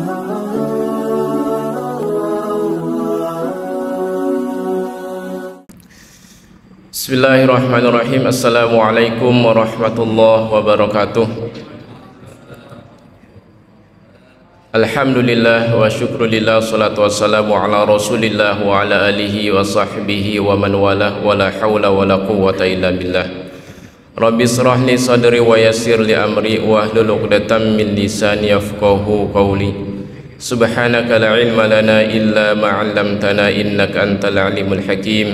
Bismillahirrahmanirrahim. Assalamualaikum warahmatullahi wabarakatuh. Alhamdulillah wa syukrulillah, salatu wassalamu ala rasulillah wa ala alihi wa sahbihi wa man walah, wa la hawla wa la quwwata illa billah. Rabbi israh li sadri wa yassir li amri wa hlul 'uqdatam min lisani yafqahu qawli. Subhanaka la ilma lana illa ma 'allamtana innaka antal alimul hakim.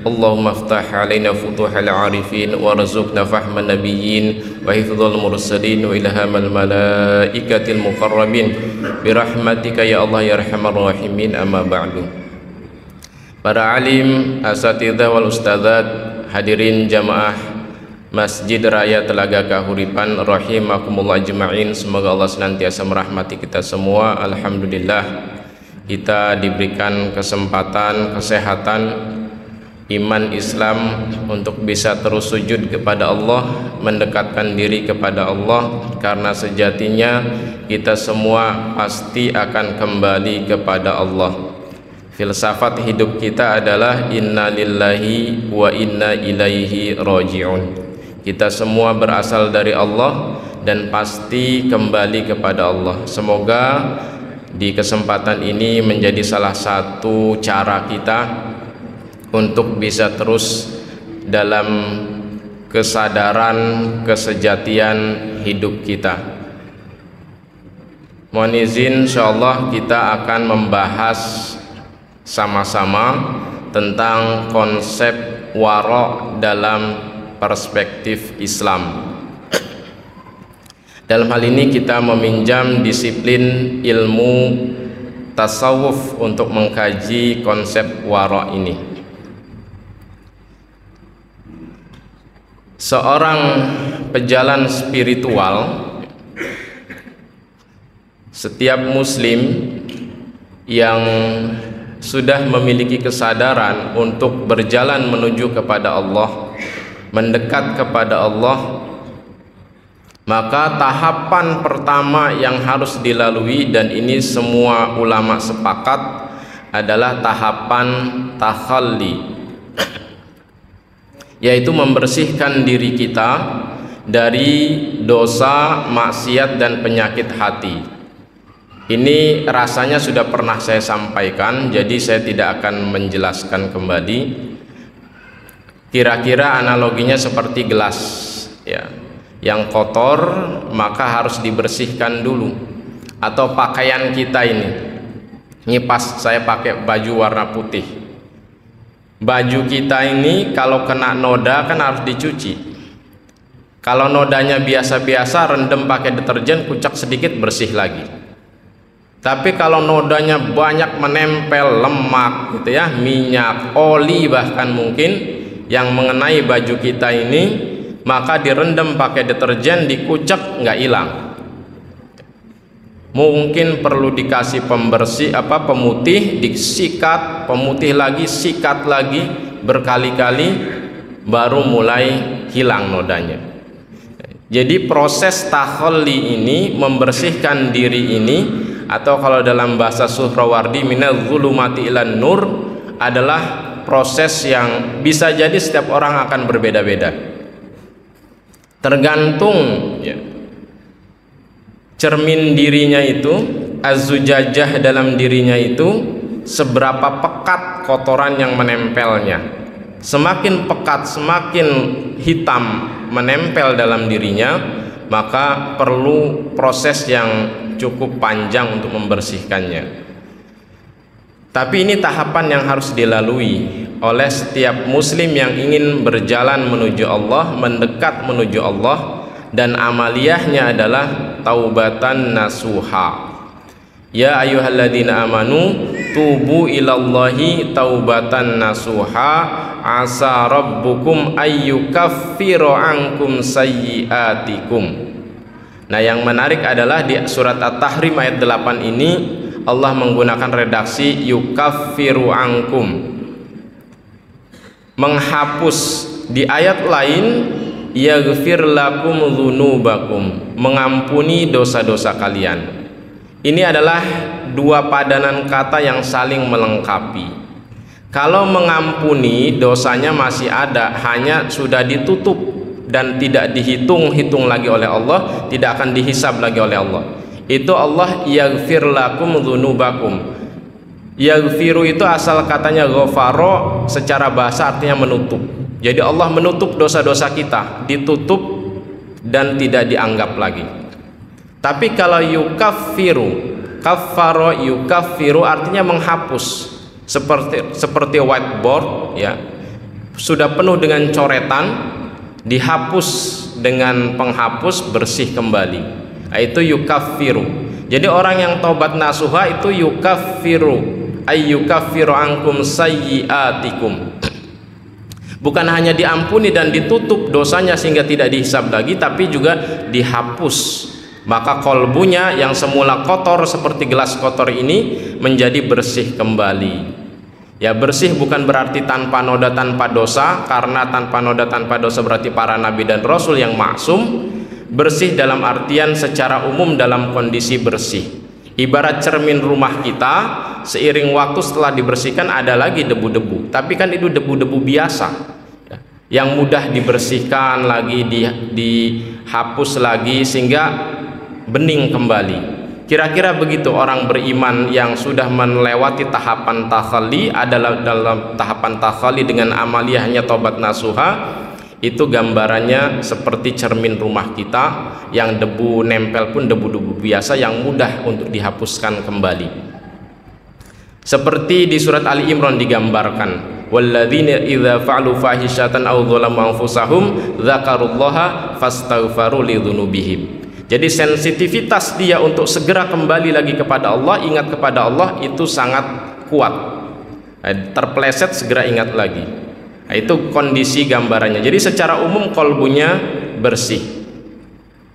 Allahumma aftah alaina futuhal arifin warzuqna fahman nabiyyin wa hifdzal mursalin wa ilhamal malaikatil muqarrabin birahmatika ya Allah ya arhamar rahimin. Amma ba'du. Para alim, asatidzah wal ustadzat, hadirin jamaah Masjid Raya Telaga Kahuripan rahimakumullah ajma'in. Semoga Allah senantiasa merahmati kita semua. Alhamdulillah kita diberikan kesempatan, kesehatan, iman Islam untuk bisa terus sujud kepada Allah, mendekatkan diri kepada Allah, karena sejatinya kita semua pasti akan kembali kepada Allah. Filsafat hidup kita adalah inna lillahi wa inna ilaihi raji'un. Kita semua berasal dari Allah dan pasti kembali kepada Allah. Semoga di kesempatan ini menjadi salah satu cara kita untuk bisa terus dalam kesadaran kesejatian hidup kita. Mohon izin, insyaallah kita akan membahas sama-sama tentang konsep wara' dalam perspektif Islam. Dalam hal ini kita meminjam disiplin ilmu tasawuf untuk mengkaji konsep wara' ini. Seorang pejalan spiritual, setiap muslim yang sudah memiliki kesadaran untuk berjalan menuju kepada Allah, mendekat kepada Allah, maka tahapan pertama yang harus dilalui, dan ini semua ulama sepakat, adalah tahapan takhalli, yaitu membersihkan diri kita dari dosa, maksiat, dan penyakit hati. Ini rasanya sudah pernah saya sampaikan, jadi saya tidak akan menjelaskan kembali. Kira-kira analoginya seperti gelas, ya, yang kotor maka harus dibersihkan dulu. Atau pakaian kita ini pas saya pakai baju warna putih. Baju kita ini kalau kena noda kan harus dicuci. Kalau nodanya biasa-biasa, rendam pakai deterjen, kucek sedikit, bersih lagi. Tapi kalau nodanya banyak menempel, lemak gitu ya, minyak, oli bahkan mungkin yang mengenai baju kita ini, maka direndam pakai deterjen, dikucek, nggak hilang. Mungkin perlu dikasih pembersih pemutih, disikat, pemutih lagi, sikat lagi berkali-kali, baru mulai hilang nodanya. Jadi proses takhalli ini, membersihkan diri ini, atau kalau dalam bahasa Suhrawardi minadz zulumati ilan nur, adalah proses yang bisa jadi setiap orang akan berbeda-beda. Tergantung ya, cermin dirinya itu, az-zujajah dalam dirinya itu, seberapa pekat kotoran yang menempelnya. Semakin pekat, semakin hitam menempel dalam dirinya, maka perlu proses yang cukup panjang untuk membersihkannya. Tapi ini tahapan yang harus dilalui oleh setiap muslim yang ingin berjalan menuju Allah, mendekat menuju Allah, dan amaliyahnya adalah taubatan nasuha. Ya ayyuhalladzina amanu tubu ilallahi taubatan nasuha asa rabbukum ayyukaffiru ankum sayyiatikum. Nah, yang menarik adalah di surat At-Tahrim ayat 8 ini Allah menggunakan redaksi yukaffiru ankum, menghapus. Di ayat lain yaghfir lakum dzunubakum, mengampuni dosa-dosa kalian. Ini adalah dua padanan kata yang saling melengkapi. Kalau mengampuni, dosanya masih ada, hanya sudah ditutup dan tidak dihitung-hitung lagi oleh Allah, tidak akan dihisab lagi oleh Allah. Itu Allah yaghfir lakum dzunubakum. Yaghfiru itu asal katanya ghafaro, secara bahasa artinya menutup. Jadi Allah menutup dosa-dosa kita, ditutup dan tidak dianggap lagi. Tapi kalau yukaffiru, kaffaro yukaffiru artinya menghapus, seperti whiteboard ya, sudah penuh dengan coretan, dihapus dengan penghapus, bersih kembali. Nah, itu yukaffiru. Jadi orang yang taubat nasuha itu yukaffiru, ayyukaffiru ankum sayyiatikum. Bukan hanya diampuni dan ditutup dosanya sehingga tidak dihisab lagi, tapi juga dihapus. Maka kolbunya yang semula kotor seperti gelas kotor ini menjadi bersih kembali. Ya, bersih bukan berarti tanpa noda tanpa dosa, karena tanpa noda tanpa dosa berarti para nabi dan rasul yang maksum. Bersih dalam artian secara umum dalam kondisi bersih. Ibarat cermin rumah kita, seiring waktu setelah dibersihkan ada lagi debu-debu, tapi kan itu debu-debu biasa ya, yang mudah dibersihkan lagi, dihapus lagi sehingga bening kembali. Kira-kira begitu orang beriman yang sudah melewati tahapan takhalli, adalah dalam tahapan takhalli dengan amaliyahnya taubat nasuha. Itu gambarannya seperti cermin rumah kita yang debu nempel pun debu-debu biasa yang mudah untuk dihapuskan kembali. Seperti di surat Ali Imran digambarkan, walladzina idza fa'alu fahishatan aw dzalamu anfusahum dzakarullaha fastaghfaru lidzunubihim. Jadi sensitivitas dia untuk segera kembali lagi kepada Allah, ingat kepada Allah itu sangat kuat. Terpeleset segera ingat lagi. Nah, itu kondisi gambarannya. Jadi secara umum kolbunya bersih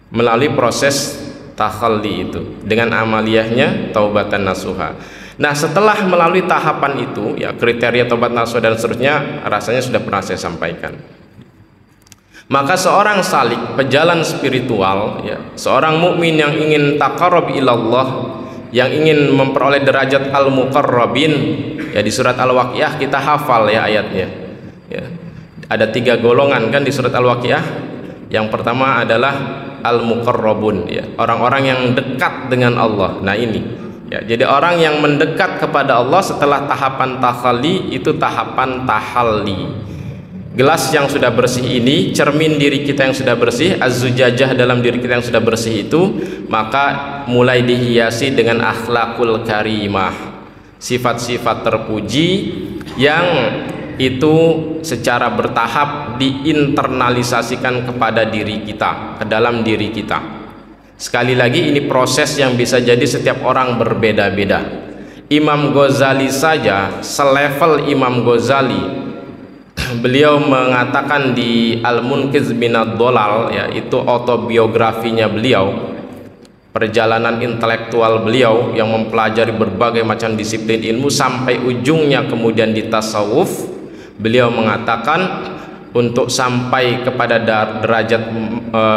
melalui proses takhalli itu dengan amaliyahnya taubatan nasuha. Nah, setelah melalui tahapan itu ya, kriteria taubat nasuha dan seterusnya rasanya sudah pernah saya sampaikan. Maka seorang salik, pejalan spiritual ya, seorang mukmin yang ingin taqarrub ilallah, yang ingin memperoleh derajat al-muqarrabin ya, di surat Al-Waqiah kita hafal ya ayatnya ya. Ada 3 golongan kan di surat Al-Waqiah. Yang pertama adalah al-muqarrabun ya, orang-orang yang dekat dengan Allah. Nah ini ya, jadi orang yang mendekat kepada Allah setelah tahapan takhalli itu tahapan tahalli. Gelas yang sudah bersih ini, cermin diri kita yang sudah bersih, az-zujajah dalam diri kita yang sudah bersih itu, maka mulai dihiasi dengan akhlakul karimah, sifat-sifat terpuji yang itu secara bertahap diinternalisasikan kepada diri kita, ke dalam diri kita. Sekali lagi ini proses yang bisa jadi setiap orang berbeda-beda. Imam Ghazali saja, selevel Imam Ghazali, beliau mengatakan di Al-Munqiz Minad Dhalal ya, itu autobiografinya beliau, perjalanan intelektual beliau yang mempelajari berbagai macam disiplin ilmu sampai ujungnya kemudian di tasawuf. Beliau mengatakan untuk sampai kepada derajat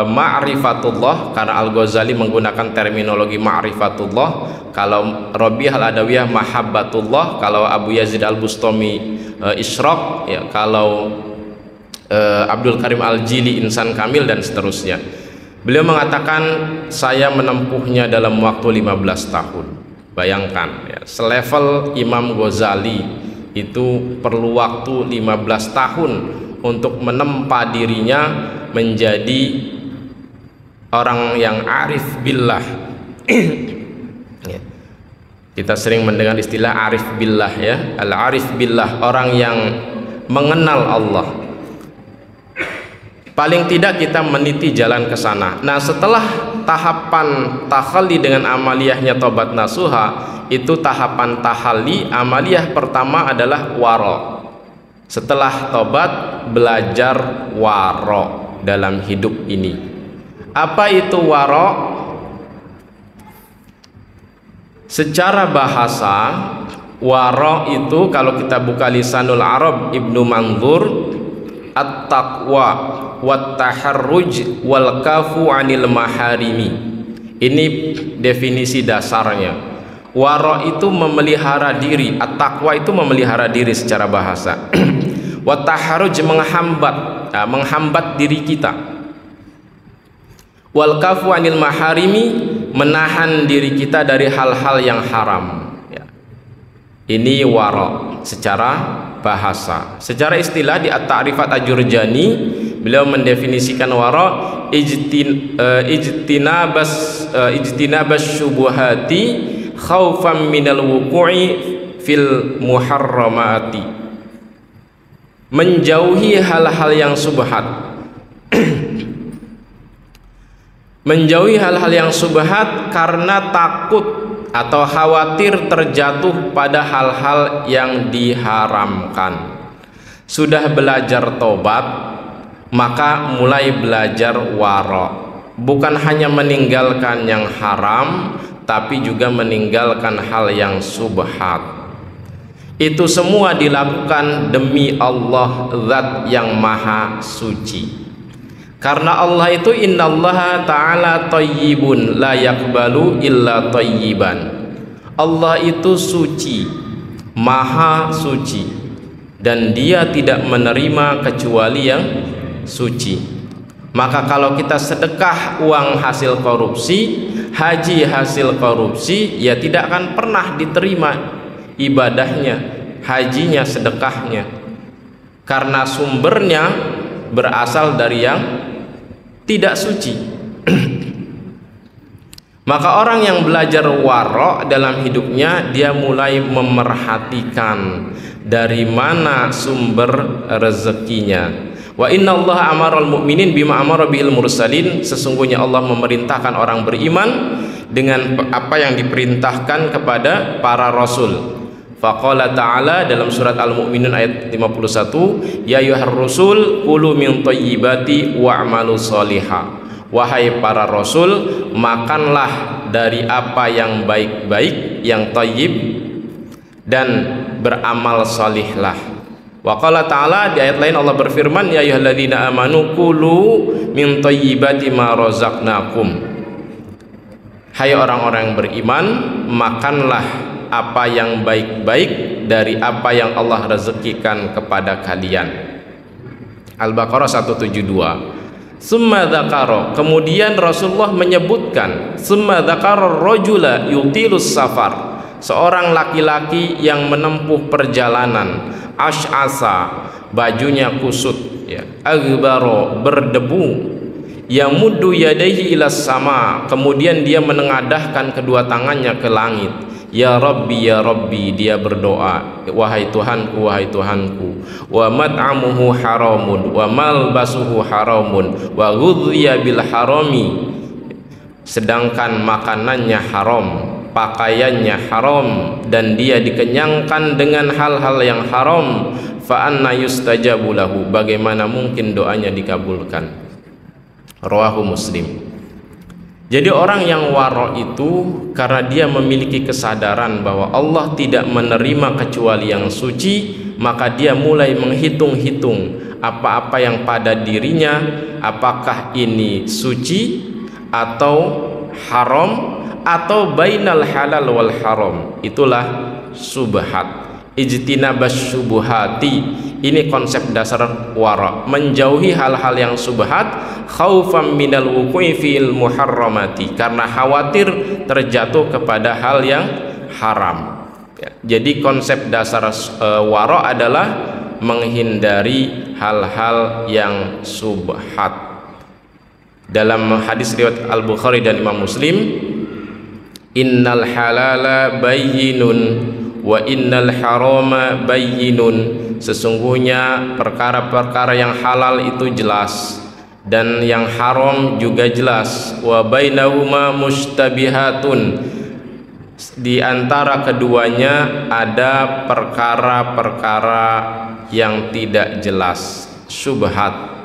ma'rifatullah, karena Al-Ghazali menggunakan terminologi ma'rifatullah. Kalau Rabi'ah Al-Adawiyah mahabbatullah, kalau Abu Yazid Al-Bustami Isyraq ya, kalau Abdul Karim Al-Jili insan kamil dan seterusnya. Beliau mengatakan saya menempuhnya dalam waktu 15 tahun. Bayangkan ya, selevel Imam Ghazali itu perlu waktu 15 tahun untuk menempa dirinya menjadi orang yang arif billah. Kita sering mendengar istilah arif billah ya, al-arif billah, orang yang mengenal Allah. Paling tidak kita meniti jalan ke sana. Nah, setelah tahapan takhalli dengan amaliyahnya taubat nasuha, itu tahapan tahalli, amaliyah pertama adalah waro. Setelah tobat, belajar waro dalam hidup ini. Apa itu waro? Secara bahasa, waro itu kalau kita buka Lisanul Arab Ibnu Manzur, at-taqwa wat taharruj wal kafu anil maharimi. Ini definisi dasarnya. Wara itu memelihara diri, at-taqwa itu memelihara diri secara bahasa. Wa taharruj menghambat diri kita. Wal kafu anil maharimi, menahan diri kita dari hal-hal yang haram. Ya. Ini wara secara bahasa. Secara istilah di At-Ta'rifat Ajurjani, beliau mendefinisikan wara ijtinabas syubuhati khaufan minal wuqu'i fil muharramati, menjauhi hal-hal yang subhat. Menjauhi hal-hal yang subhat karena takut atau khawatir terjatuh pada hal-hal yang diharamkan. Sudah belajar tobat, maka mulai belajar wara. Bukan hanya meninggalkan yang haram, tapi juga meninggalkan hal yang subhat. Itu semua dilakukan demi Allah, Zat yang Maha Suci. Karena Allah itu innallaha ta'ala thayyibun la yaqbalu illa thayyiban. Allah itu suci, Maha Suci, dan Dia tidak menerima kecuali yang suci. Maka kalau kita sedekah uang hasil korupsi, haji hasil korupsi, ya tidak akan pernah diterima ibadahnya, hajinya, sedekahnya, karena sumbernya berasal dari yang tidak suci. Maka orang yang belajar wara dalam hidupnya, dia mulai memerhatikan dari mana sumber rezekinya. Wa inna Allah amaral mu'minin bima amara bihil mursalin, sesungguhnya Allah memerintahkan orang beriman dengan apa yang diperintahkan kepada para rasul. Faqala ta'ala dalam surat Al-Mu'minun ayat 51, ya ayyuhar rusul kulu min thayyibati wa'malu sholiha. Wahai para rasul, makanlah dari apa yang baik-baik, yang thayyib, dan beramal sholihlah. Wa qala ta'ala di ayat lain Allah berfirman, ya ayyuhalladzina amanu kulu min thayyibati ma razaqnakum. Hai orang-orang yang beriman, makanlah apa yang baik-baik dari apa yang Allah rezekikan kepada kalian. Al-Baqarah 172. Summa dzakara, kemudian Rasulullah menyebutkan, summa dzakara rajula yutilus safar, seorang laki-laki yang menempuh perjalanan, ash'asa, bajunya kusut, ya, aghbaro, berdebu, yamuddu yadayhi ilas sama, kemudian dia menengadahkan kedua tangannya ke langit. Ya Rabbi, dia berdoa, wahai Tuhanku, wahai Tuhanku. Wa mat'amuhu haramun, wa malbasuhu haramun, wa ghudhiya bil harami, sedangkan makanannya haram, pakaiannya haram, dan dia dikenyangkan dengan hal-hal yang haram. Fa anna yustajabu lahu, bagaimana mungkin doanya dikabulkan? Rawahu Muslim. Jadi orang yang wara itu karena dia memiliki kesadaran bahwa Allah tidak menerima kecuali yang suci, maka dia mulai menghitung-hitung apa-apa yang pada dirinya, apakah ini suci atau haram atau bainal halal wal haram. Itulah subhat. Ijtinabas syubuhati, ini konsep dasar wara, menjauhi hal-hal yang subhat, khaufan minal wuqu'i fil muharramati, karena khawatir terjatuh kepada hal yang haram. Ya, jadi konsep dasar wara adalah menghindari hal-hal yang subhat. Dalam hadis riwayat Al-Bukhari dan Imam Muslim, innal halala bayyinun wa innal harama bayyinun, sesungguhnya perkara-perkara yang halal itu jelas dan yang haram juga jelas. Wa bainahuma mustabihatun, di antara keduanya ada perkara-perkara yang tidak jelas, syubhat.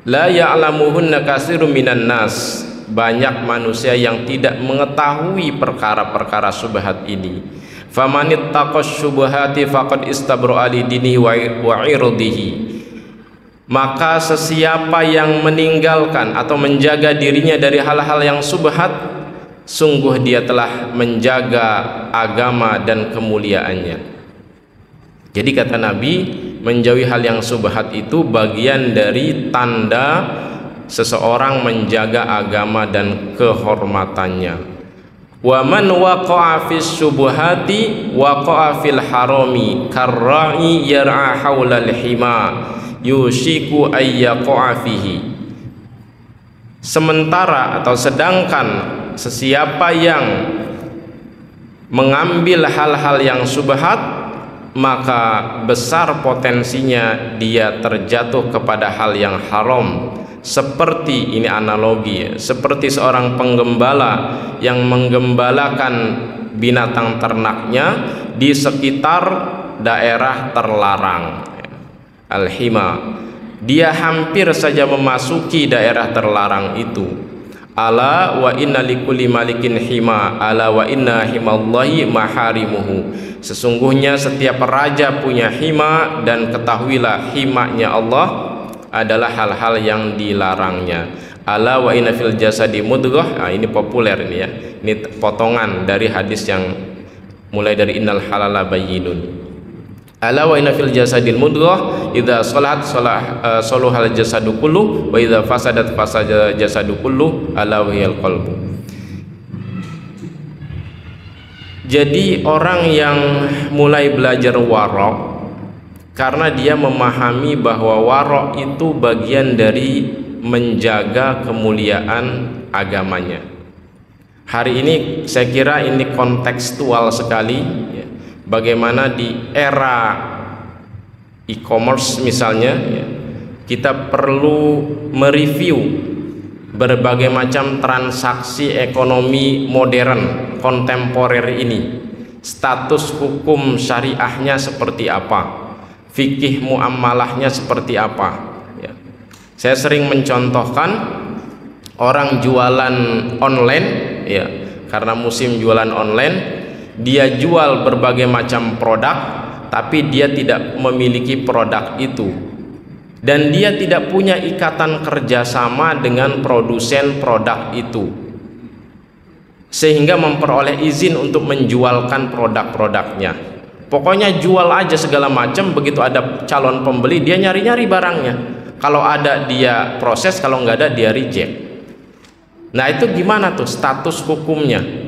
La ya'lamuhunna katsirun minan nas, banyak manusia yang tidak mengetahui perkara-perkara syubhat ini. Famanit taqash syubhati faqad istabra li dinihi wa irdihi, maka sesiapa yang meninggalkan atau menjaga dirinya dari hal-hal yang subhat, sungguh dia telah menjaga agama dan kemuliaannya. Jadi kata Nabi, menjauhi hal yang subhat itu bagian dari tanda seseorang menjaga agama dan kehormatannya. Wa man waqa'a fis syubhati waqa'a fil harami karra'i yar'a haulal hima yushiku ay yaqa'a fihi. Sementara atau sedangkan sesiapa yang mengambil hal-hal yang subhat, maka besar potensinya dia terjatuh kepada hal yang haram. Seperti ini analogi ya, seperti seorang penggembala yang menggembalakan binatang ternaknya di sekitar daerah terlarang, al-hima. Dia hampir saja memasuki daerah terlarang itu. Ala wa inna likulli malikin hima, ala wa inna himallahi maharimuhu. Sesungguhnya setiap raja punya hima, dan ketahuilah himanya Allah adalah hal-hal yang dilarangnya. Ala wa inna fil jasadi mudghah. Nah, ini populer ini ya. Ini potongan dari hadis yang mulai dari innal halala bayyinun. Ala wa inna fil jasadil mudghah idza shalat saluhal jasadu kullu wa idza fasadat fasada jasadu kullu ala wahiyal qalbu. Jadi orang yang mulai belajar warok karena dia memahami bahwa warok itu bagian dari menjaga kemuliaan agamanya. Hari ini saya kira ini kontekstual sekali ya. Bagaimana di era e-commerce misalnya ya, kita perlu mereview berbagai macam transaksi ekonomi modern kontemporer ini. Status hukum syariahnya seperti apa, fikih muamalahnya seperti apa ya. Saya sering mencontohkan orang jualan online ya, karena musim jualan online, dia jual berbagai macam produk, tapi dia tidak memiliki produk itu, dan dia tidak punya ikatan kerjasama dengan produsen produk itu, sehingga memperoleh izin untuk menjualkan produk-produknya. Pokoknya jual aja segala macam, begitu ada calon pembeli dia nyari-nyari barangnya. Kalau ada dia proses, kalau nggak ada dia reject. Nah itu gimana tuh status hukumnya?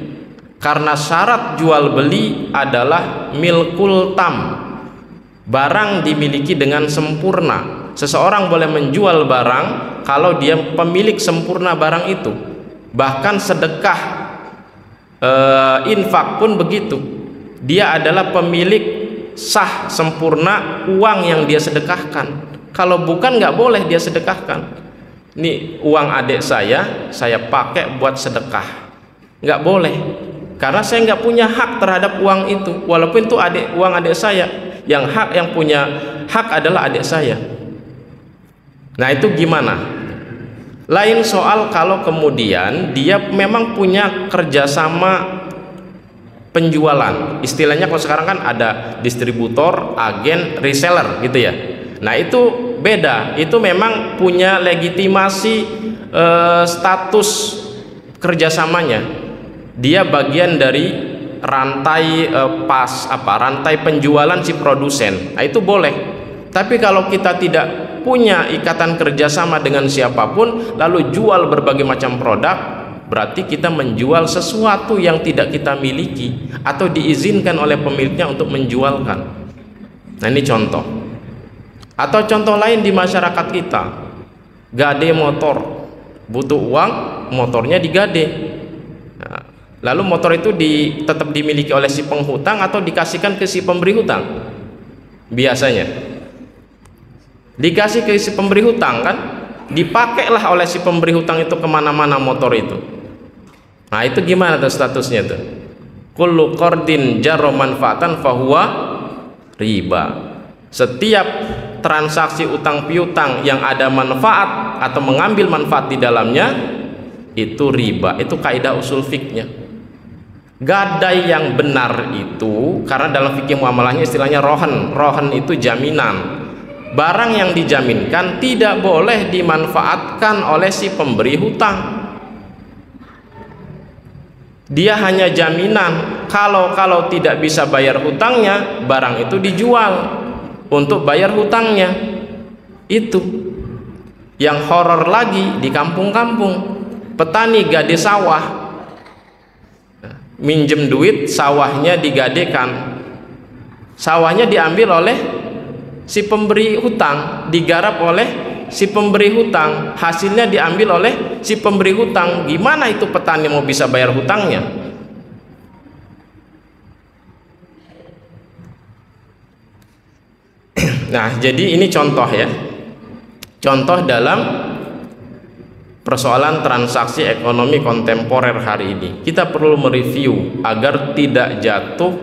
Karena syarat jual beli adalah milkul tam, barang dimiliki dengan sempurna. Seseorang boleh menjual barang kalau dia pemilik sempurna barang itu. Bahkan sedekah infak pun begitu, dia adalah pemilik sah sempurna uang yang dia sedekahkan. Kalau bukan nggak boleh dia sedekahkan. Ini uang adik saya pakai buat sedekah, nggak boleh. Karena saya nggak punya hak terhadap uang itu, walaupun itu uang adik saya. Yang punya hak adalah adik saya. Nah itu gimana? Lain soal kalau kemudian dia memang punya kerjasama penjualan. Istilahnya kalau sekarang kan ada distributor, agen, reseller gitu ya. Nah itu beda. Itu memang punya legitimasi status kerjasamanya. Dia bagian dari rantai rantai penjualan si produsen. Nah itu boleh. Tapi kalau kita tidak punya ikatan kerjasama dengan siapapun, lalu jual berbagai macam produk, berarti kita menjual sesuatu yang tidak kita miliki atau diizinkan oleh pemiliknya untuk menjualkan. Nah ini contoh. Atau contoh lain di masyarakat kita, gade motor, butuh uang, motornya digade. Nah, lalu motor itu tetap dimiliki oleh si penghutang atau dikasihkan ke si pemberi hutang? Biasanya dikasih ke si pemberi hutang kan, dipakailah oleh si pemberi hutang itu kemana-mana motor itu. Nah itu gimana tuh statusnya tuh? Kullu qardin jarra manfaatan fahuwa riba. Setiap transaksi utang piutang yang ada manfaat atau mengambil manfaat di dalamnya itu riba. Itu kaidah usul fikihnya. Gadai yang benar itu, karena dalam fikih muamalahnya istilahnya rohan. Rohan itu jaminan. Barang yang dijaminkan tidak boleh dimanfaatkan oleh si pemberi hutang. Dia hanya jaminan kalau tidak bisa bayar hutangnya, barang itu dijual untuk bayar hutangnya. Itu yang horor lagi di kampung-kampung, petani gade sawah, minjem duit, sawahnya digadekan, sawahnya diambil oleh si pemberi hutang, digarap oleh si pemberi hutang, hasilnya diambil oleh si pemberi hutang. Gimana itu petani mau bisa bayar hutangnya? Nah, jadi ini contoh ya, contoh dalam persoalan transaksi ekonomi kontemporer hari ini. Kita perlu mereview agar tidak jatuh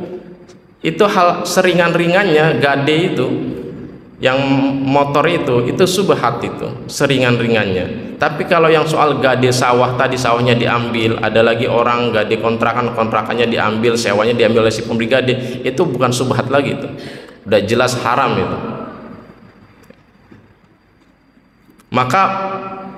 itu hal seringan-ringannya gade itu, yang motor itu subhat, itu seringan-ringannya. Tapi kalau yang soal gade sawah tadi, sawahnya diambil, ada lagi orang gade kontrakannya diambil, sewanya diambil oleh si pemberi gade, itu bukan subhat lagi, itu udah jelas haram itu. Maka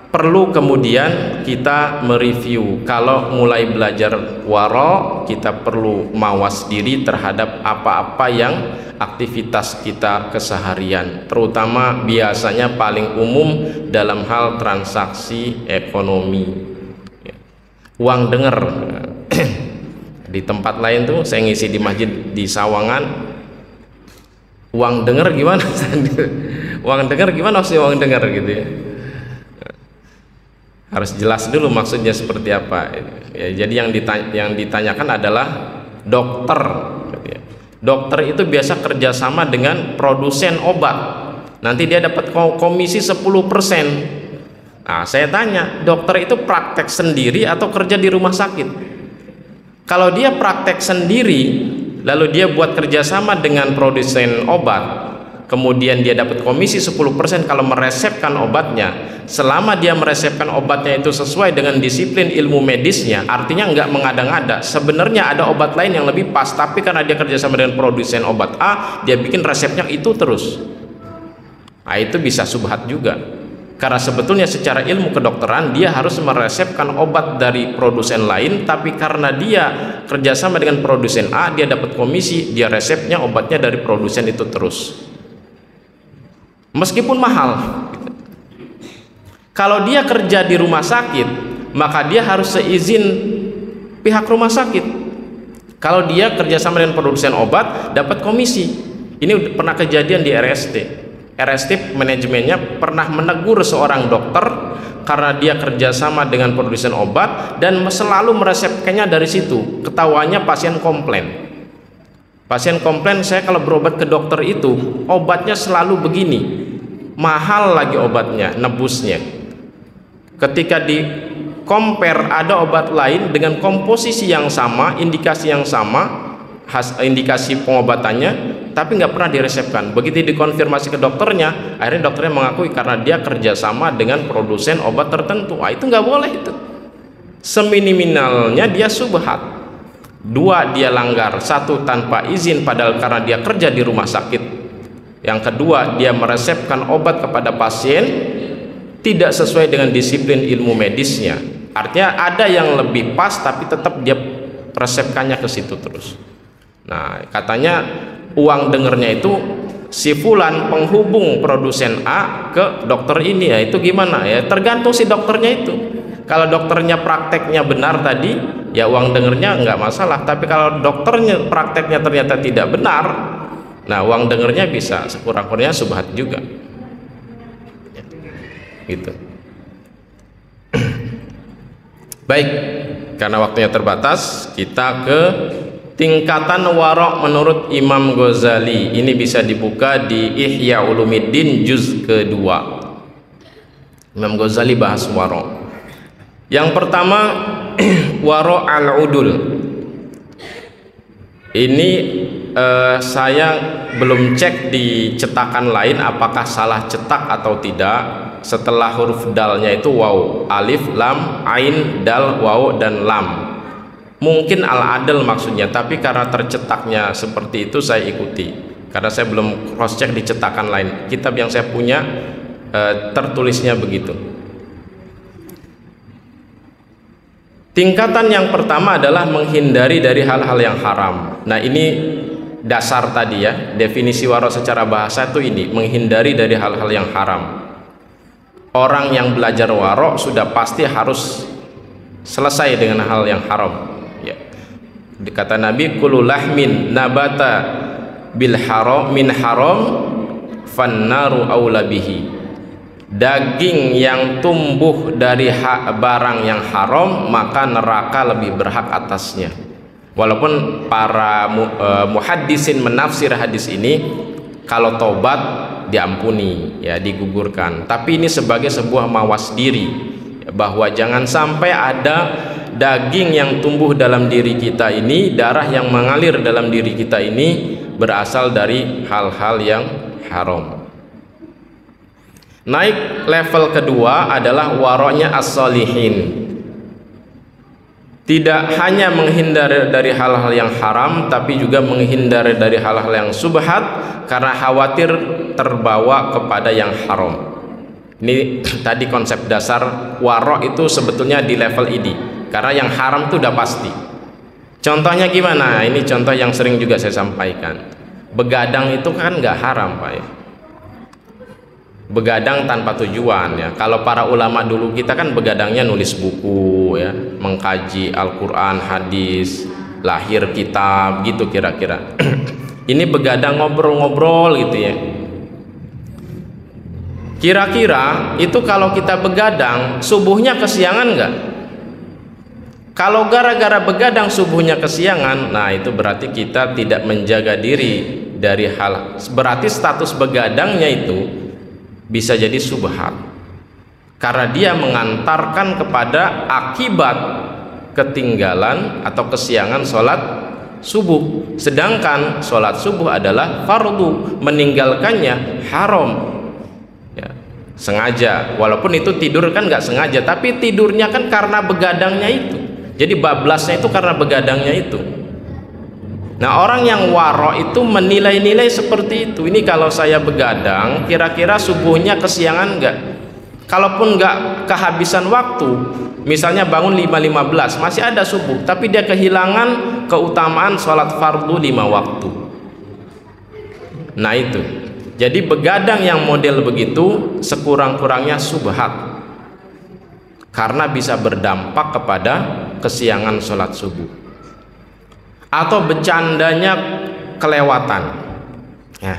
perlu kemudian kita mereview, kalau mulai belajar waro, kita perlu mawas diri terhadap apa-apa yang aktivitas kita keseharian, terutama biasanya paling umum dalam hal transaksi ekonomi. Uang denger di tempat lain tuh, saya ngisi di masjid di Sawangan, uang denger gimana? Uang denger gimana sih uang denger gitu ya? Harus jelas dulu maksudnya seperti apa ya. Jadi yang ditanyakan adalah dokter gitu ya. Dokter itu biasa kerjasama dengan produsen obat, nanti dia dapat komisi 10%. Nah, saya tanya, dokter itu praktek sendiri atau kerja di rumah sakit? Kalau dia praktek sendiri lalu dia buat kerjasama dengan produsen obat, kemudian dia dapat komisi 10% kalau meresepkan obatnya, selama dia meresepkan obatnya itu sesuai dengan disiplin ilmu medisnya, artinya nggak mengada-ngada. Sebenarnya ada obat lain yang lebih pas, tapi karena dia kerjasama dengan produsen obat A, dia bikin resepnya itu terus. Nah, itu bisa subhat juga, karena sebetulnya secara ilmu kedokteran dia harus meresepkan obat dari produsen lain, tapi karena dia kerjasama dengan produsen A, dia dapat komisi, dia resepnya obatnya dari produsen itu terus, meskipun mahal. Kalau dia kerja di rumah sakit, maka dia harus seizin pihak rumah sakit. Kalau dia kerjasama dengan produsen obat, dapat komisi. Ini pernah kejadian di RST. RST manajemennya pernah menegur seorang dokter karena dia kerjasama dengan produsen obat dan selalu meresepkannya dari situ. Ketahuannya pasien komplain. Pasien komplain, saya kalau berobat ke dokter itu obatnya selalu begini, mahal lagi obatnya, nebusnya. Ketika di compare ada obat lain dengan komposisi yang sama, indikasi yang sama, indikasi pengobatannya, tapi nggak pernah diresepkan. Begitu dikonfirmasi ke dokternya, akhirnya dokternya mengakui karena dia kerjasama dengan produsen obat tertentu. Itu nggak boleh itu. Seminimalnya dia subhat. Dua, dia langgar. Satu, tanpa izin padahal karena dia kerja di rumah sakit. Yang kedua, dia meresepkan obat kepada pasien tidak sesuai dengan disiplin ilmu medisnya. Artinya ada yang lebih pas, tapi tetap dia resepkannya ke situ terus. Nah, katanya uang dengernya itu si fulan penghubung produsen A ke dokter ini, ya itu gimana ya, tergantung si dokternya itu. Kalau dokternya prakteknya benar tadi, ya uang dengernya nggak masalah. Tapi kalau dokternya prakteknya ternyata tidak benar, nah uang dengernya bisa sekurang-kurangnya subhat juga. Gitu. Baik, karena waktunya terbatas, kita ke tingkatan warok menurut Imam Ghazali. Ini bisa dibuka di Ihya Ulumuddin juz kedua. Imam Ghazali bahas warok. Yang pertama warok al-udul. Ini saya belum cek di cetakan lain apakah salah cetak atau tidak. Setelah huruf dalnya itu waw, alif, lam, ain, dal, waw, dan lam. Mungkin al-adl maksudnya, tapi karena tercetaknya seperti itu saya ikuti, karena saya belum cross check di cetakan lain. Kitab yang saya punya tertulisnya begitu. Tingkatan yang pertama adalah menghindari dari hal-hal yang haram. Nah, ini dasar tadi ya, definisi waro secara bahasa itu ini, menghindari dari hal-hal yang haram. Orang yang belajar waro sudah pasti harus selesai dengan hal yang haram ya. Kata Nabi, kullu lahmin nabata bil haram min haram fannaru aula bihi. Daging yang tumbuh dari barang yang haram, maka neraka lebih berhak atasnya. Walaupun para muhaddisin menafsir hadis ini, kalau tobat diampuni ya, digugurkan. Tapi ini sebagai sebuah mawas diri, bahwa jangan sampai ada daging yang tumbuh dalam diri kita ini, darah yang mengalir dalam diri kita ini berasal dari hal-hal yang haram. Naik level kedua adalah waronya as-solihin. Tidak hanya menghindar dari hal-hal yang haram, tapi juga menghindar dari hal-hal yang subhat karena khawatir terbawa kepada yang haram. Ini tadi konsep dasar waro itu sebetulnya di level ini, karena yang haram itu udah pasti. Contohnya gimana? Ini contoh yang sering juga saya sampaikan. Begadang itu kan nggak haram, Pak ya. Begadang tanpa tujuan ya. Kalau para ulama dulu kita kan begadangnya nulis buku ya, mengkaji Al-Quran, hadis, lahir kitab gitu kira-kira. Ini begadang ngobrol-ngobrol gitu ya. Kira-kira itu kalau kita begadang subuhnya kesiangan nggak? Kalau gara-gara begadang subuhnya kesiangan, nah itu berarti kita tidak menjaga diri dari hal, berarti status begadangnya itu bisa jadi subhat karena dia mengantarkan kepada akibat ketinggalan atau kesiangan sholat subuh, sedangkan sholat subuh adalah fardu, meninggalkannya haram ya, sengaja. Walaupun itu tidur kan nggak sengaja, tapi tidurnya kan karena begadangnya itu, jadi bablasnya itu karena begadangnya itu. Nah, orang yang waro itu menilai-nilai seperti itu. Ini kalau saya begadang, kira-kira subuhnya kesiangan enggak? Kalaupun enggak kehabisan waktu, misalnya bangun 5.15, masih ada subuh, tapi dia kehilangan keutamaan sholat fardu 5 waktu. Nah itu. Jadi begadang yang model begitu sekurang-kurangnya subhat, karena bisa berdampak kepada kesiangan sholat subuh. Atau bercandanya kelewatan ya,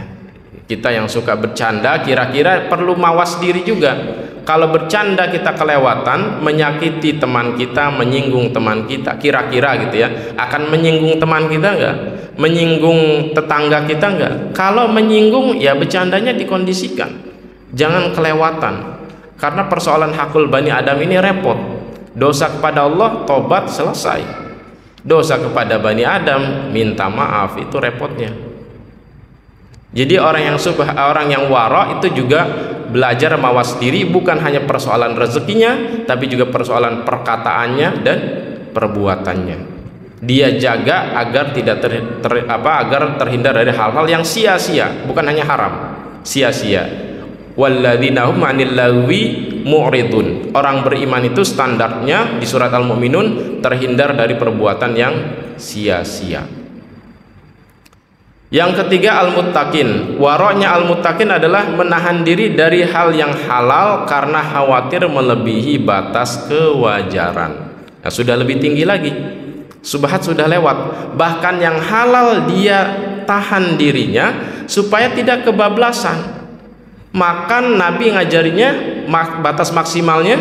kita yang suka bercanda kira-kira perlu mawas diri juga. Kalau bercanda kita kelewatan, menyakiti teman kita, menyinggung teman kita, kira-kira gitu ya, akan menyinggung teman kita enggak? Menyinggung tetangga kita enggak? Kalau menyinggung ya bercandanya dikondisikan, jangan kelewatan, karena persoalan hakul bani Adam ini repot. Dosa kepada Allah tobat selesai, dosa kepada Bani Adam minta maaf, itu repotnya. Jadi orang yang waro itu juga belajar mawas diri, bukan hanya persoalan rezekinya, tapi juga persoalan perkataannya dan perbuatannya. Dia jaga agar tidak agar terhindar dari hal-hal yang sia-sia, bukan hanya haram, sia-sia. Walladzina hum 'anil lagwi mu'ridun. Orang beriman itu standarnya di surat Al-Mu'minun terhindar dari perbuatan yang sia-sia. Yang ketiga al-muttaqin. Waronya al-muttaqin adalah menahan diri dari hal yang halal karena khawatir melebihi batas kewajaran. Nah, sudah lebih tinggi lagi. Subhat sudah lewat. Bahkan yang halal dia tahan dirinya supaya tidak kebablasan. Makan Nabi ngajarinya batas maksimalnya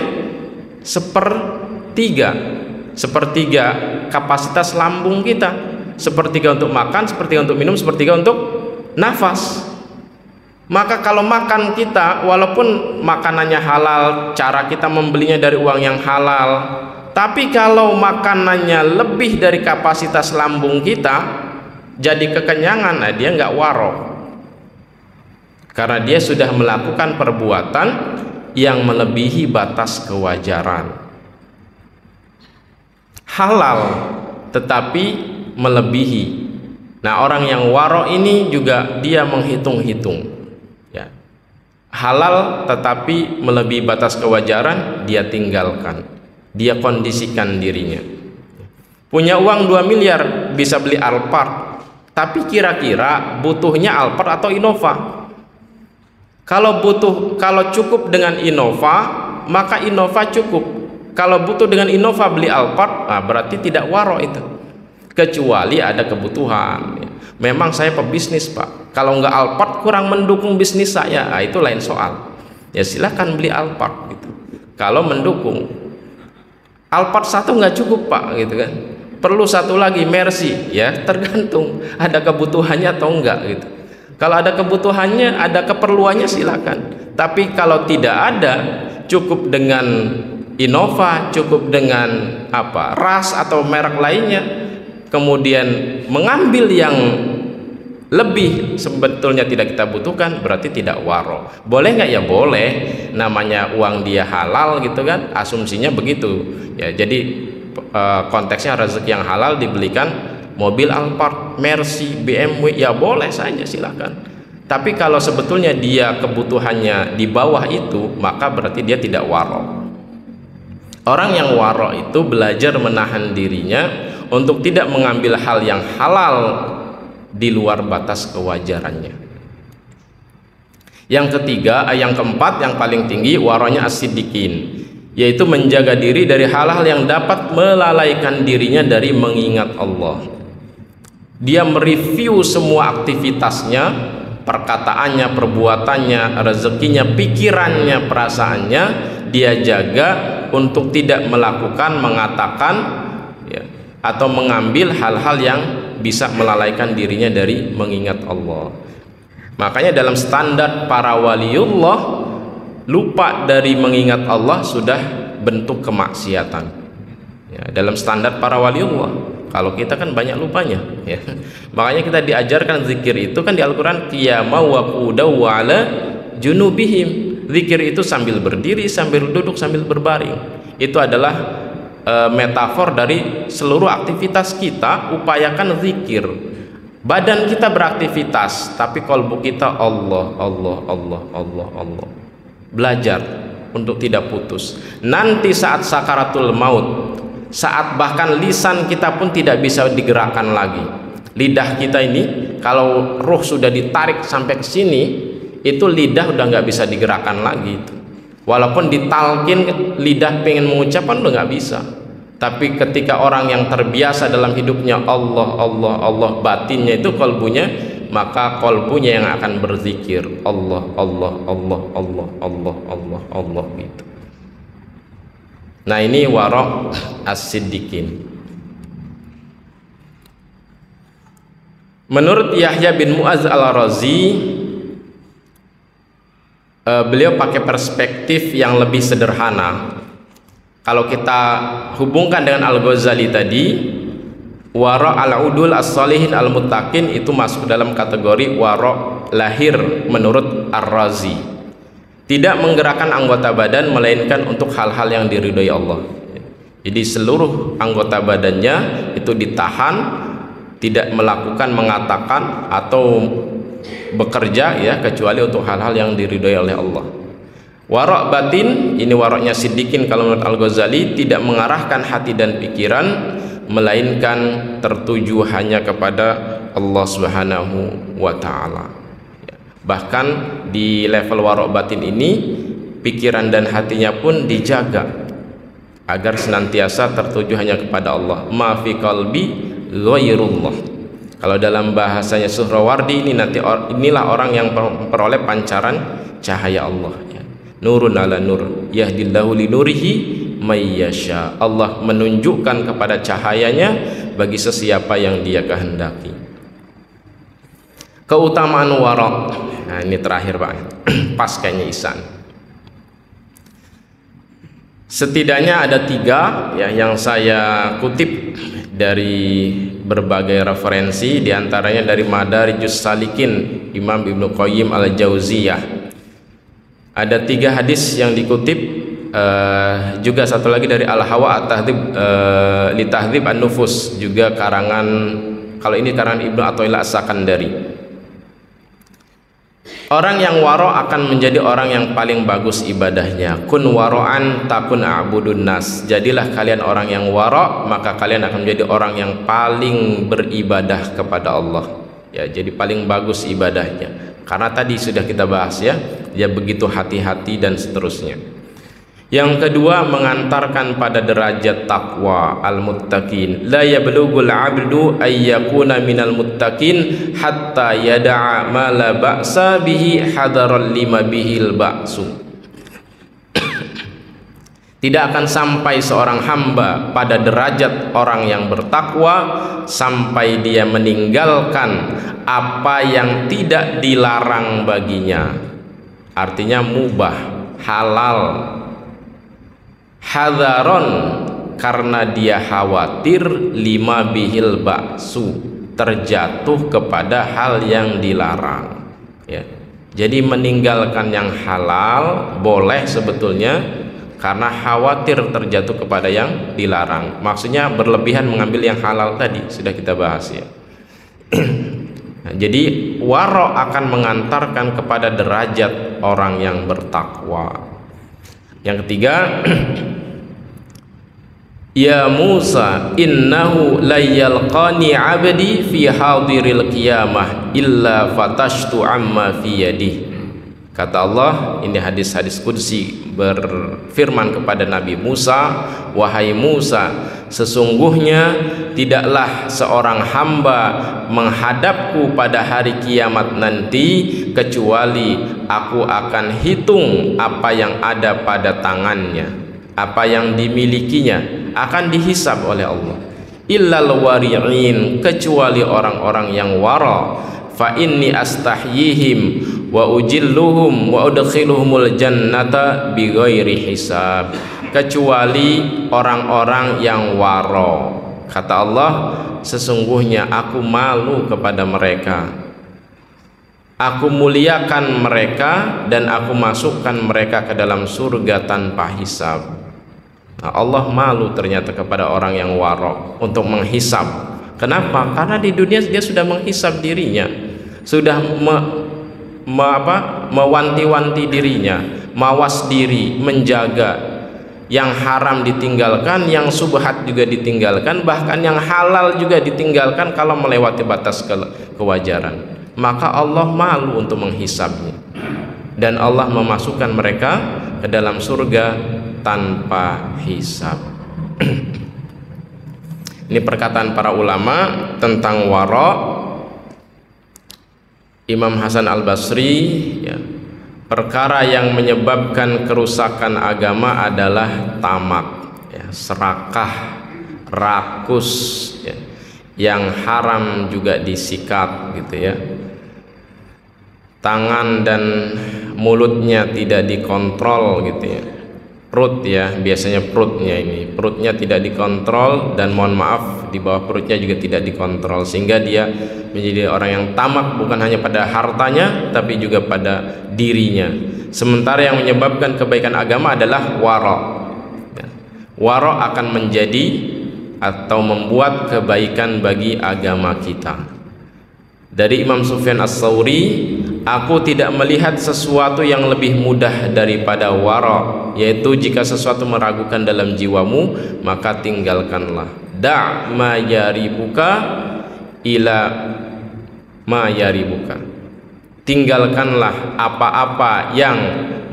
sepertiga kapasitas lambung kita, sepertiga untuk makan, sepertiga untuk minum, sepertiga untuk nafas. Maka kalau makan kita, walaupun makanannya halal, cara kita membelinya dari uang yang halal, tapi kalau makanannya lebih dari kapasitas lambung kita, jadi kekenyangan, nah dia nggak waro, karena dia sudah melakukan perbuatan yang melebihi batas kewajaran. Halal tetapi melebihi. Nah, orang yang waro ini juga dia menghitung-hitung ya. Halal tetapi melebihi batas kewajaran dia tinggalkan. dia kondisikan dirinya. Punya uang 2 miliar bisa beli Alphard, tapi kira-kira butuhnya Alphard atau Innova? Kalau cukup dengan Innova, maka Innova cukup. Kalau butuh dengan Innova beli Alphard, berarti tidak waro itu. Kecuali ada kebutuhan. Memang saya pebisnis, Pak. Kalau nggak Alphard kurang mendukung bisnis saya, itu lain soal. Ya silakan beli Alphard gitu. Kalau mendukung. Alphard 1 nggak cukup, Pak, gitu kan. Perlu satu lagi Mercy, ya tergantung ada kebutuhannya atau enggak gitu. Kalau ada kebutuhannya, ada keperluannya silakan. Tapi kalau tidak ada, cukup dengan Innova, cukup dengan ras atau merek lainnya, kemudian mengambil yang lebih sebetulnya tidak kita butuhkan, berarti tidak waro. Boleh nggak? Ya boleh, namanya uang dia halal gitu kan, asumsinya begitu ya. Jadi konteksnya rezeki yang halal dibelikan mobil Alphard, Mercy, BMW, ya boleh saja silakan. Tapi kalau sebetulnya dia kebutuhannya di bawah itu, maka berarti dia tidak waro. Orang yang waro itu belajar menahan dirinya untuk tidak mengambil hal yang halal di luar batas kewajarannya. Yang ketiga, yang keempat, yang paling tinggi waronya as-siddiqin, yaitu menjaga diri dari hal-hal yang dapat melalaikan dirinya dari mengingat Allah. Dia mereview semua aktivitasnya, perkataannya, perbuatannya, rezekinya, pikirannya, perasaannya, dia jaga untuk tidak melakukan, mengatakan ya, atau mengambil hal-hal yang bisa melalaikan dirinya dari mengingat Allah. Makanya dalam standar para waliullah, lupa dari mengingat Allah sudah bentuk kemaksiatan ya, dalam standar para waliullah. Kalau kita kan banyak lupanya ya. Makanya kita diajarkan zikir itu kan di Al-Quran, qiyama wa qu'udaw wa ala junubihim. Zikir itu sambil berdiri, sambil duduk, sambil berbaring. Itu adalah metafor dari seluruh aktivitas kita. Upayakan zikir. Badan kita beraktivitas, tapi kalbu kita Allah, Allah, Allah, Allah, Allah. Belajar untuk tidak putus. Nanti saat sakaratul maut, saat bahkan lisan kita pun tidak bisa digerakkan lagi, lidah kita ini kalau ruh sudah ditarik sampai ke sini, itu lidah udah nggak bisa digerakkan lagi. Walaupun ditalkin lidah pengen mengucapkan udah nggak bisa. Tapi ketika orang yang terbiasa dalam hidupnya Allah, Allah, Allah, batinnya itu kalbunya, maka kalbunya yang akan berzikir Allah, Allah, Allah, Allah, Allah, Allah, Allah gitu. Nah ini wara' as-siddiqin. Menurut Yahya bin Mu'adz al-Razi, beliau pakai perspektif yang lebih sederhana. Kalau kita hubungkan dengan Al-Ghazali tadi, wara' al-udul as-salihin al-muttaqin itu masuk dalam kategori wara' lahir menurut Ar-Razi. Tidak menggerakkan anggota badan melainkan untuk hal-hal yang diridhoi Allah. Jadi seluruh anggota badannya itu ditahan, tidak melakukan, mengatakan atau bekerja ya, kecuali untuk hal-hal yang diridhoi oleh Allah. Wara' batin, ini waroknya siddiqin kalau menurut Al-Ghazali, tidak mengarahkan hati dan pikiran melainkan tertuju hanya kepada Allah Subhanahu wa ta'ala. Bahkan di level warok batin ini, pikiran dan hatinya pun dijaga agar senantiasa tertuju hanya kepada Allah. Ma fi qalbi ghairullah. Kalau dalam bahasanya Suhrawardi ini, nanti inilah orang yang memperoleh pancaran cahaya Allah ya. Nurun ala nur yahdillahu li nurihi may yasha. Allah menunjukkan kepada cahayanya bagi sesiapa yang dia kehendaki. Keutamaan warok. Nah ini terakhir Pak, pas kayaknya Ihsan. Setidaknya ada 3 ya yang saya kutip dari berbagai referensi, diantaranya dari Madarijus Salikin Imam Ibnu Qayyim al-Jauziyah. Ada 3 hadis yang dikutip, juga satu lagi dari Al-Hawa at-Tahdhib li Tahdhib an-Nufus, juga karangan, kalau ini karangan Ibnu Athaillah As-Sakandari. Orang yang waro akan menjadi orang yang paling bagus ibadahnya. Kun waro'an takun a'budun nas. Jadilah kalian orang yang waro, maka kalian akan menjadi orang yang paling beribadah kepada Allah. Ya, jadi paling bagus ibadahnya. Karena tadi sudah kita bahas ya, dia begitu hati-hati dan seterusnya. Yang kedua, mengantarkan pada derajat takwa al-muttaqin. La yablughul 'abdu ay yakuna minal muttaqin hatta yada'a ma la ba'sa bihi hadaral lima bihil ba'su. Tidak akan sampai seorang hamba pada derajat orang yang bertakwa sampai dia meninggalkan apa yang tidak dilarang baginya. Artinya mubah, halal. Hadaron, karena dia khawatir lima bihil ba'su, terjatuh kepada hal yang dilarang ya. Jadi meninggalkan yang halal boleh sebetulnya karena khawatir terjatuh kepada yang dilarang. Maksudnya berlebihan mengambil yang halal tadi sudah kita bahas ya. Nah, jadi waro akan mengantarkan kepada derajat orang yang bertakwa. Yang ketiga, ya Musa innahu la yalqani 'abdi fi hadiril qiyamah illa fatashtu amma fi yadi. Kata Allah, ini hadis-hadis qudsi berfirman kepada Nabi Musa, wahai Musa, sesungguhnya tidaklah seorang hamba menghadapku pada hari kiamat nanti kecuali aku akan hitung apa yang ada pada tangannya, apa yang dimilikinya akan dihisab oleh Allah. Illal wari'in, kecuali orang-orang yang wara. Fa inni astahyihim wa ujilluhum wa udkhiluhumul jannata bighairi hisab. Kecuali orang-orang yang wara. Kata Allah, sesungguhnya aku malu kepada mereka. Aku muliakan mereka dan aku masukkan mereka ke dalam surga tanpa hisab. Nah, Allah malu ternyata kepada orang yang waro untuk menghisab. Kenapa? Karena di dunia dia sudah menghisab dirinya, sudah mewanti-wanti dirinya, mawas diri, menjaga. Yang haram ditinggalkan, yang subhat juga ditinggalkan, bahkan yang halal juga ditinggalkan kalau melewati batas kewajaran. Maka Allah malu untuk menghisabnya, dan Allah memasukkan mereka ke dalam surga tanpa hisab. Ini perkataan para ulama tentang wara. Imam Hasan Al-Basri ya, perkara yang menyebabkan kerusakan agama adalah tamak ya, serakah, rakus ya, yang haram juga disikat gitu ya. Tangan dan mulutnya tidak dikontrol gitu ya. Perut ya, biasanya perutnya tidak dikontrol, dan mohon maaf di bawah perutnya juga tidak dikontrol, sehingga dia menjadi orang yang tamak bukan hanya pada hartanya tapi juga pada dirinya. Sementara yang menyebabkan kebaikan agama adalah wara. Wara akan menjadi atau membuat kebaikan bagi agama kita. Dari Imam Sufyan As-Tsauri, aku tidak melihat sesuatu yang lebih mudah daripada wara, yaitu jika sesuatu meragukan dalam jiwamu, maka tinggalkanlah. Da' ma yaribuka ila ma yaribuka. Tinggalkanlah apa-apa yang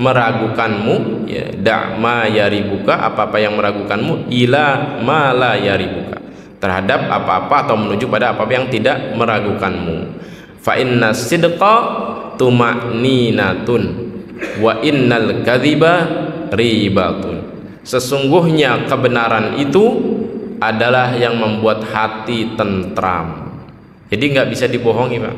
meragukanmu ya, da' ma yaribuka, apa-apa yang meragukanmu, ila ma la yaribuka, terhadap apa-apa atau menuju pada apa-apa yang tidak meragukanmu. Fa inna sidqa tuma'ninatun wa innal kadhiba ribatun. Sesungguhnya kebenaran itu adalah yang membuat hati tentram. Jadi nggak bisa dibohongi, Pak.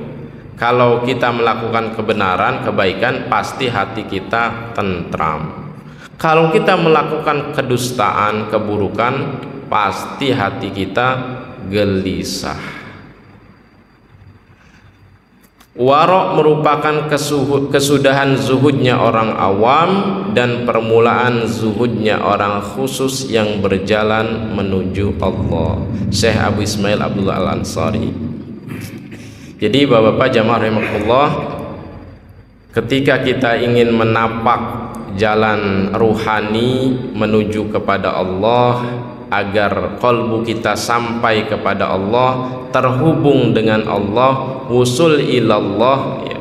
Kalau kita melakukan kebenaran, kebaikan, pasti hati kita tentram. Kalau kita melakukan kedustaan, keburukan, pasti hati kita gelisah. Wara merupakan kesudahan zuhudnya orang awam dan permulaan zuhudnya orang khusus yang berjalan menuju Allah. Syekh Abu Ismail Abdullah Al-Ansari. Jadi Bapak-bapak jamaah rahimakumullah, ketika kita ingin menapak jalan ruhani menuju kepada Allah, agar kalbu kita sampai kepada Allah, terhubung dengan Allah, wusul ilallah, ya.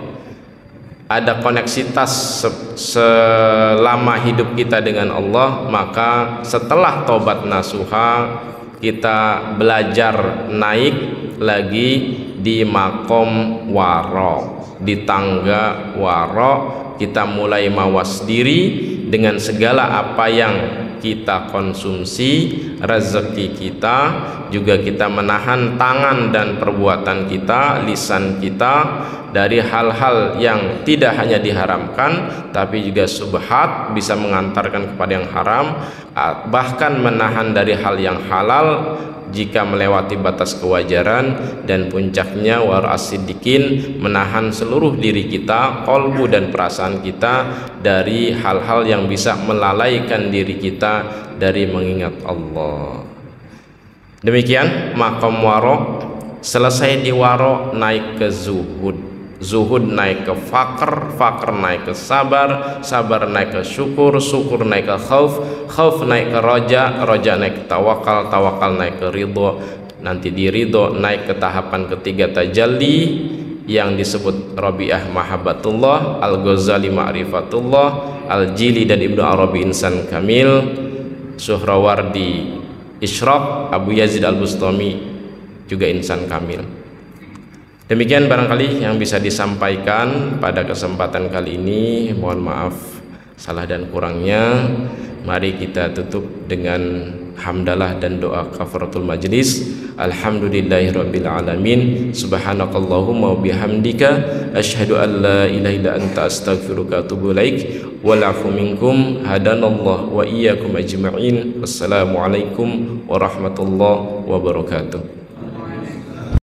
Ada koneksitas selama hidup kita dengan Allah, maka setelah tobat nasuha kita belajar naik lagi di makom waro, di tangga waro. Kita mulai mawas diri dengan segala apa yang kita konsumsi, rezeki kita, juga kita menahan tangan dan perbuatan kita, lisan kita dari hal-hal yang tidak hanya diharamkan tapi juga subhat, bisa mengantarkan kepada yang haram, bahkan menahan dari hal yang halal jika melewati batas kewajaran, dan puncaknya warasidikin, menahan seluruh diri kita, kolbu dan perasaan kita dari hal-hal yang bisa melalaikan diri kita dari mengingat Allah. Demikian makom waro. Selesai di waro, naik ke zuhud, zuhud naik ke fakr, fakr naik ke sabar, sabar naik ke syukur, syukur naik ke khauf, khauf naik ke roja, roja naik ke tawakal, tawakal naik ke ridho, nanti di ridho naik ke tahapan ketiga tajalli yang disebut Rabi'ah Mahabbatullah, Al-Ghazali Ma'rifatullah, Al-Jili dan Ibnu Arabi Insan Kamil, Suhrawardi Isyraq, Abu Yazid Al-Bustami juga Insan Kamil. Demikian barangkali yang bisa disampaikan pada kesempatan kali ini. Mohon maaf salah dan kurangnya. Mari kita tutup dengan hamdalah dan doa kafaratul majlis. Alhamdulillahirabbil alamin. Subhanakallahumma wa bihamdika asyhadu an la ilaha illa anta astaghfiruka wa atubu ilaik. Wal afu minkum, hadanallahu wa iyyakum ajma'in. Wassalamualaikum warahmatullahi wabarakatuh.